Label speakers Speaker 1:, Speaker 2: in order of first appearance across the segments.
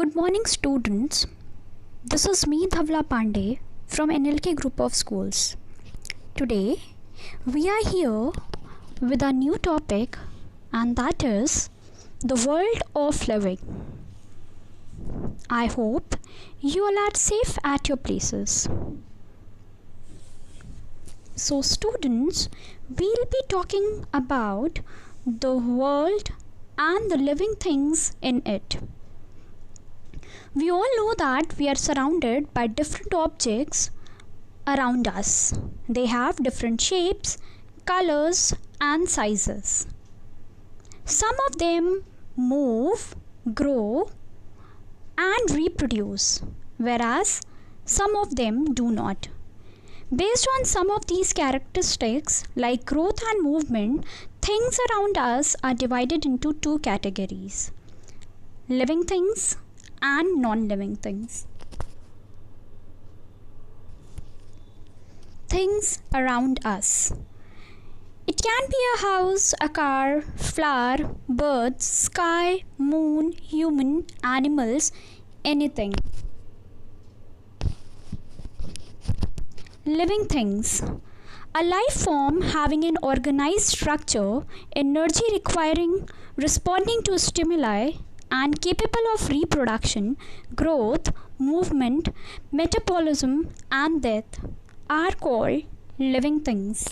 Speaker 1: Good morning, students. This is me, Dhavla Pandey, from NLK Group of Schools. Today, we are here with a new topic, and that is the world of living. I hope you all are safe at your places. So, students, we'll be talking about the world and the living things in it. We all know that we are surrounded by different objects around us. They have different shapes, colors, and sizes. Some of them move, grow, and reproduce, whereas some of them do not. Based on some of these characteristics, like growth and movement, things around us are divided into two categories: living things and non-living things. Things around us. It can be a house, a car, flower, birds, sky, moon, human, animals, anything. Living things. A life form having an organized structure, energy requiring, responding to stimuli, and capable of reproduction, growth, movement, metabolism, and death are called living things.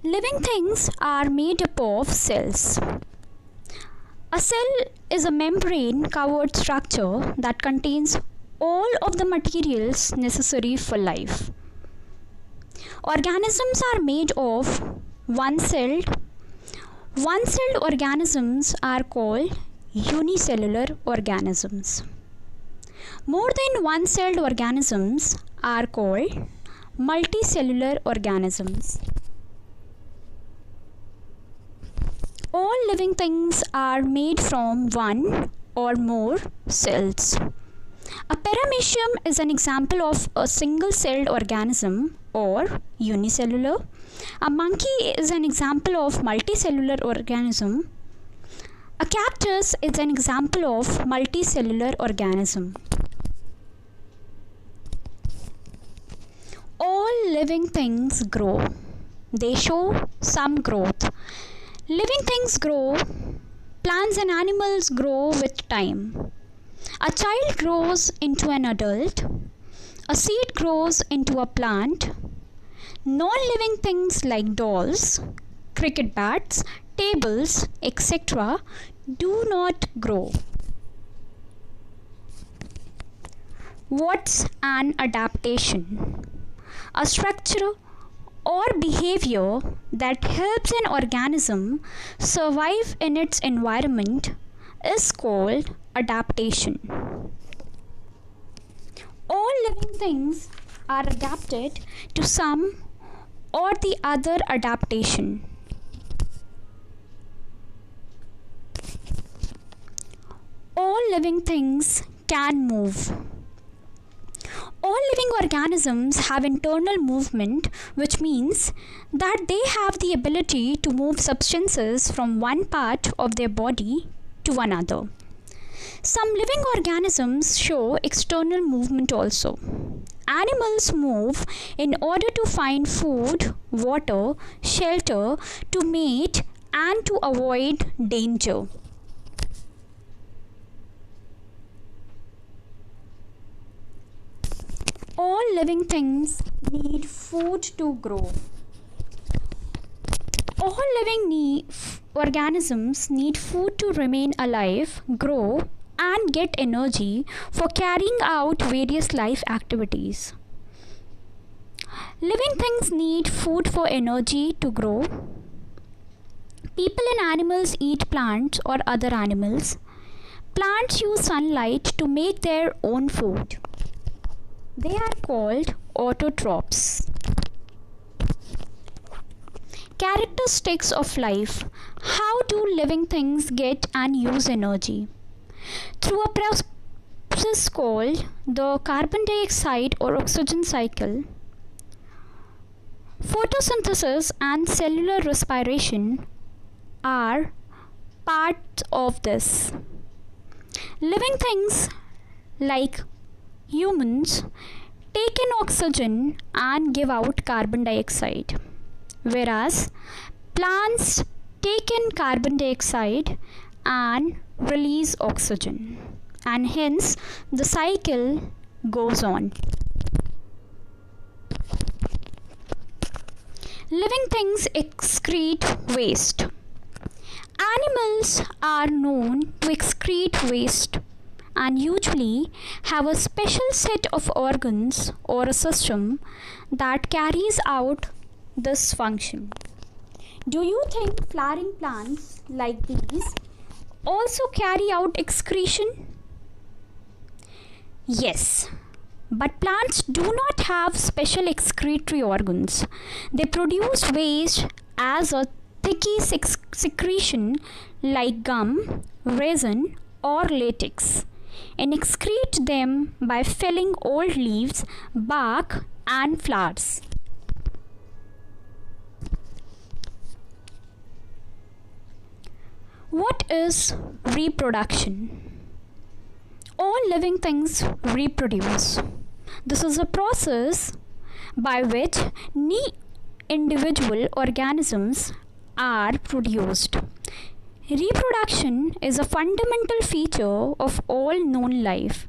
Speaker 1: Living things are made up of cells. A cell is a membrane covered structure that contains all of the materials necessary for life. Organisms are made of one-celled organisms are called unicellular organisms. More than one-celled organisms are called multicellular organisms. All living things are made from one or more cells. A paramecium is an example of a single-celled organism or unicellular. A monkey is an example of multicellular organism. A cactus is an example of multicellular organism. All living things grow. They show some growth. Living things grow. Plants and animals grow with time. A child grows into an adult. A seed grows into a plant. Non-living things like dolls, cricket bats, tables, etc. do not grow. What's an adaptation? A structure or behavior that helps an organism survive in its environment is called adaptation. All living things are adapted to some or the other adaptation. All living things can move. All living organisms have internal movement, which means that they have the ability to move substances from one part of their body to another. Some living organisms show external movement also. Animals move in order to find food, water, shelter, to mate, and to avoid danger. All living things need food to grow. All living organisms need food to remain alive, grow, and get energy for carrying out various life activities. Living things need food for energy to grow. People and animals eat plants or other animals. Plants use sunlight to make their own food. They are called autotrophs. Characteristics of life. How do living things get and use energy? Through a process called the carbon dioxide or oxygen cycle. Photosynthesis and cellular respiration are part of this. Living things like humans take in oxygen and give out carbon dioxide, whereas plants take in carbon dioxide and release oxygen, and hence the cycle goes on. Living things excrete waste. Animals are known to excrete waste and usually have a special set of organs or a system that carries out this function. Do you think flowering plants like these also carry out excretion? Yes, but plants do not have special excretory organs. They produce waste as a thicky secretion like gum, resin, or latex, and excrete them by filling old leaves, bark, and flowers. What is reproduction? All living things reproduce. This is a process by which new individual organisms are produced. Reproduction is a fundamental feature of all known life.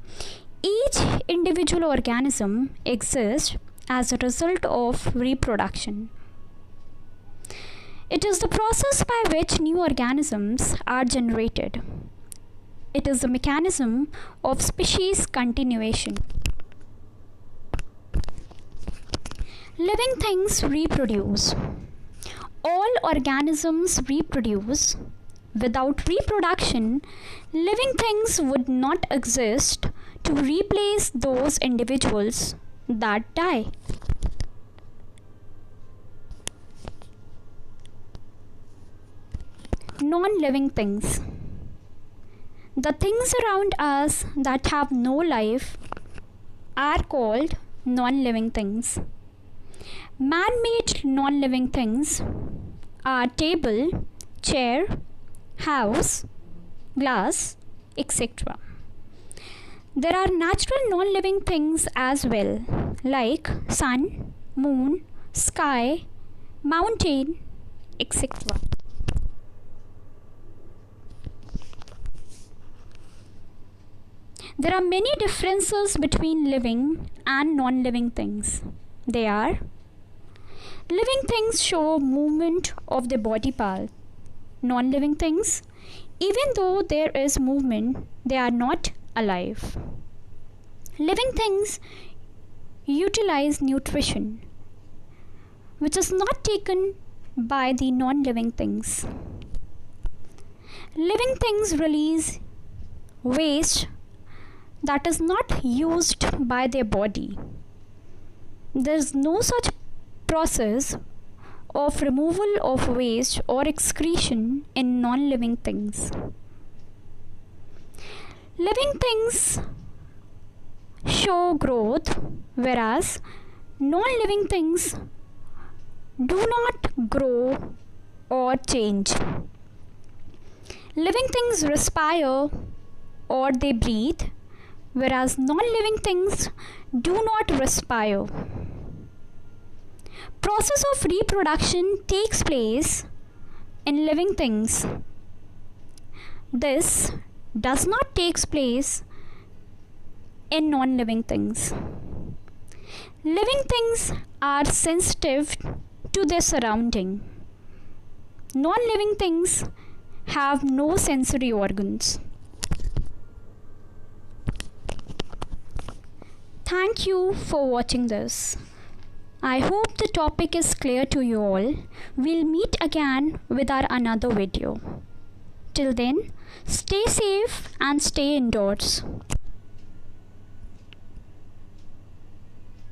Speaker 1: Each individual organism exists as a result of reproduction. It is the process by which new organisms are generated. It is the mechanism of species continuation. Living things reproduce. All organisms reproduce. Without reproduction, living things would not exist to replace those individuals that die. Non-living things. The things around us that have no life are called non-living things. Man-made non-living things are table, chair, house, glass, etc. There are natural non-living things as well, like sun, moon, sky, mountain, etc. There are many differences between living and non-living things. They are: living things show movement of the body part. Non-living things, even though there is movement, they are not alive. Living things utilize nutrition, which is not taken by the non-living things. Living things release waste that is not used by their body. There is no such process of removal of waste or excretion in non-living things. Living things show growth, whereas non-living things do not grow or change. Living things respire or they breathe, whereas non-living things do not respire. Process of reproduction takes place in living things. This does not take place in non-living things. Living things are sensitive to their surrounding. Non-living things have no sensory organs. Thank you for watching this. I hope the topic is clear to you all. We'll meet again with our another video. Till then, stay safe and stay indoors.